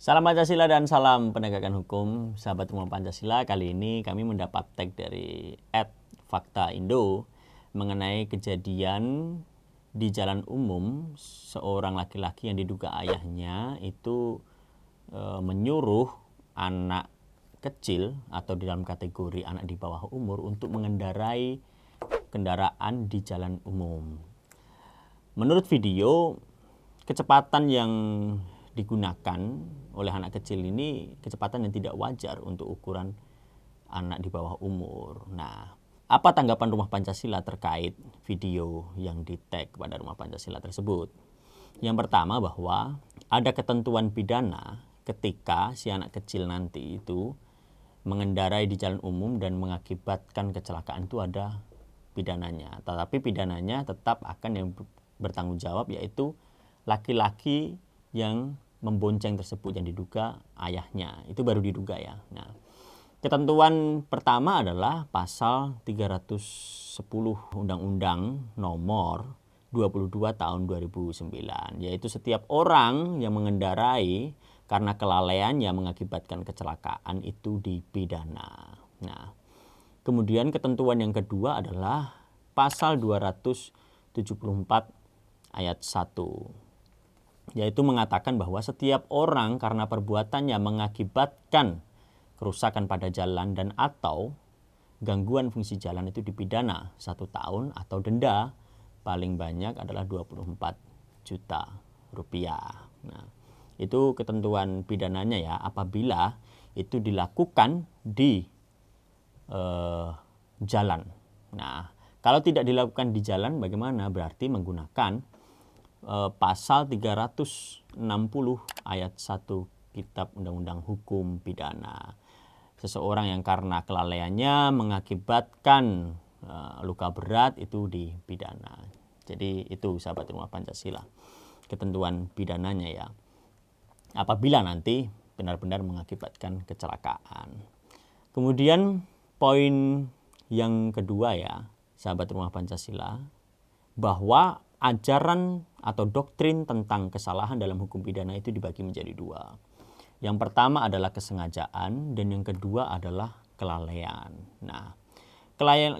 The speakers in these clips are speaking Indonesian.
Salam Pancasila dan salam penegakan hukum, sahabat umum Pancasila. Kali ini kami mendapat tag dari @fakta_indo mengenai kejadian di jalan umum seorang laki-laki yang diduga ayahnya itu menyuruh anak kecil atau di dalam kategori anak di bawah umur untuk mengendarai kendaraan di jalan umum. Menurut video, kecepatan yang digunakan oleh anak kecil ini kecepatan yang tidak wajar untuk ukuran anak di bawah umur. Nah, apa tanggapan Rumah Pancasila terkait video yang di-tag kepada Rumah Pancasila tersebut? Yang pertama, bahwa ada ketentuan pidana ketika si anak kecil nanti itu mengendarai di jalan umum dan mengakibatkan kecelakaan, itu ada pidananya. Tetapi pidananya tetap akan yang bertanggung jawab, yaitu laki-laki yang membonceng tersebut yang diduga ayahnya. Itu baru diduga ya. Nah, ketentuan pertama adalah pasal 310 Undang-Undang Nomor 22 tahun 2009, yaitu setiap orang yang mengendarai karena kelalaiannya mengakibatkan kecelakaan itu dipidana. Nah, kemudian ketentuan yang kedua adalah pasal 274 ayat 1, yaitu mengatakan bahwa setiap orang karena perbuatannya mengakibatkan kerusakan pada jalan dan atau gangguan fungsi jalan itu dipidana 1 tahun atau denda paling banyak adalah 24 juta rupiah. Nah, itu ketentuan pidananya ya, apabila itu dilakukan di jalan. Nah, kalau tidak dilakukan di jalan bagaimana? Berarti menggunakan pasal 360 ayat 1 Kitab Undang-Undang Hukum Pidana. Seseorang yang karena kelalaiannya mengakibatkan luka berat itu dipidana. Jadi itu sahabat Rumah Pancasila, ketentuan pidananya ya, apabila nanti benar-benar mengakibatkan kecelakaan. Kemudian poin yang kedua ya, sahabat Rumah Pancasila, bahwa ajaran atau doktrin tentang kesalahan dalam hukum pidana itu dibagi menjadi 2. Yang pertama adalah kesengajaan dan yang kedua adalah kelalaian. Nah,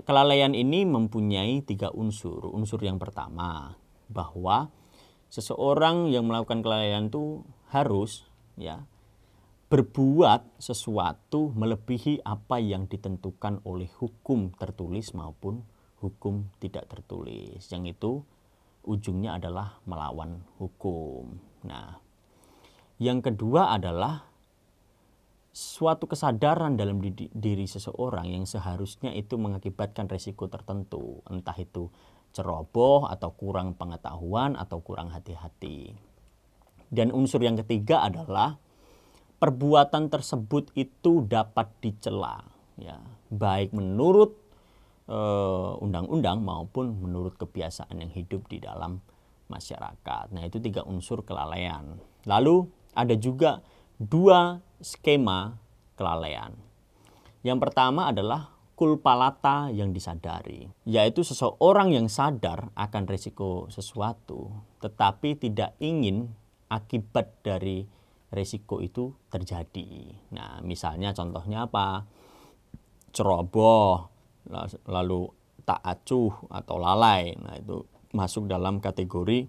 kelalaian ini mempunyai 3 unsur. Unsur yang pertama, bahwa seseorang yang melakukan kelalaian itu harus ya berbuat sesuatu melebihi apa yang ditentukan oleh hukum tertulis maupun hukum tidak tertulis, yang itu ujungnya adalah melawan hukum. Nah, yang kedua adalah suatu kesadaran dalam diri seseorang yang seharusnya itu mengakibatkan resiko tertentu, entah itu ceroboh atau kurang pengetahuan atau kurang hati-hati. Dan unsur yang ketiga adalah perbuatan tersebut itu dapat dicela ya, baik menurut undang-undang maupun menurut kebiasaan yang hidup di dalam masyarakat. Nah, itu 3 unsur kelalaian. Lalu ada juga 2 skema kelalaian. Yang pertama adalah culpa lata yang disadari, yaitu seseorang yang sadar akan risiko sesuatu tetapi tidak ingin akibat dari risiko itu terjadi. Nah, misalnya contohnya apa? Ceroboh, lalu tak acuh atau lalai. Nah, itu masuk dalam kategori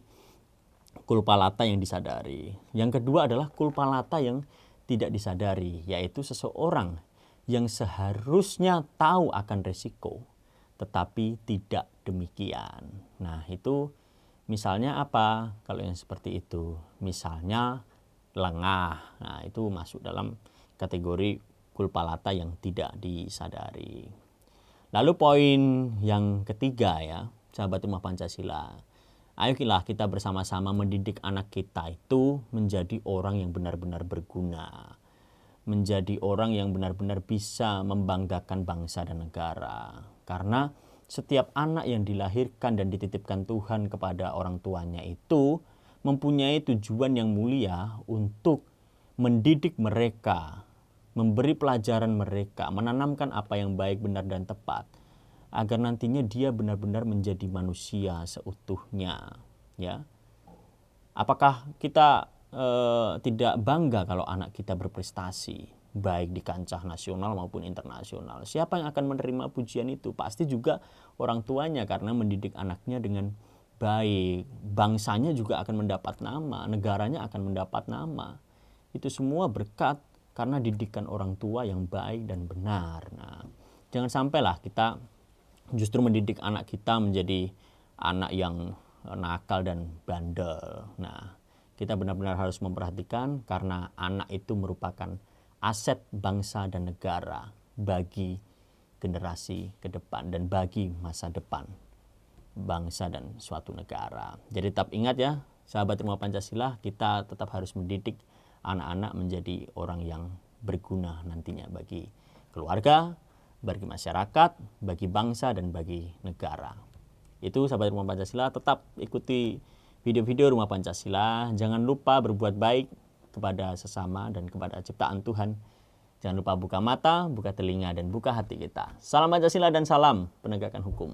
culpa lata yang disadari. Yang kedua adalah culpa lata yang tidak disadari, yaitu seseorang yang seharusnya tahu akan risiko tetapi tidak demikian. Nah, itu misalnya apa? Kalau yang seperti itu, misalnya lengah. Nah, itu masuk dalam kategori culpa lata yang tidak disadari. Lalu poin yang ketiga ya, sahabat Rumah Pancasila, ayolah kita bersama-sama mendidik anak kita itu menjadi orang yang benar-benar berguna, menjadi orang yang benar-benar bisa membanggakan bangsa dan negara. Karena setiap anak yang dilahirkan dan dititipkan Tuhan kepada orang tuanya itu mempunyai tujuan yang mulia untuk mendidik mereka, memberi pelajaran mereka, menanamkan apa yang baik, benar, dan tepat, agar nantinya dia benar-benar menjadi manusia seutuhnya. Ya, apakah kita tidak bangga kalau anak kita berprestasi, baik di kancah nasional maupun internasional. Siapa yang akan menerima pujian itu? Pasti juga orang tuanya, karena mendidik anaknya dengan baik. Bangsanya juga akan mendapat nama, negaranya akan mendapat nama. Itu semua berkat karena didikan orang tua yang baik dan benar. Nah, jangan sampailah kita justru mendidik anak kita menjadi anak yang nakal dan bandel. Nah, kita benar-benar harus memperhatikan karena anak itu merupakan aset bangsa dan negara bagi generasi ke depan dan bagi masa depan bangsa dan suatu negara. Jadi tetap ingat ya, sahabat Rumah Pancasila, kita tetap harus mendidik anak-anak menjadi orang yang berguna nantinya bagi keluarga, bagi masyarakat, bagi bangsa, dan bagi negara. Itu sahabat Rumah Pancasila, tetap ikuti video-video Rumah Pancasila. Jangan lupa berbuat baik kepada sesama dan kepada ciptaan Tuhan. Jangan lupa buka mata, buka telinga, dan buka hati kita. Salam Pancasila dan salam penegakan hukum.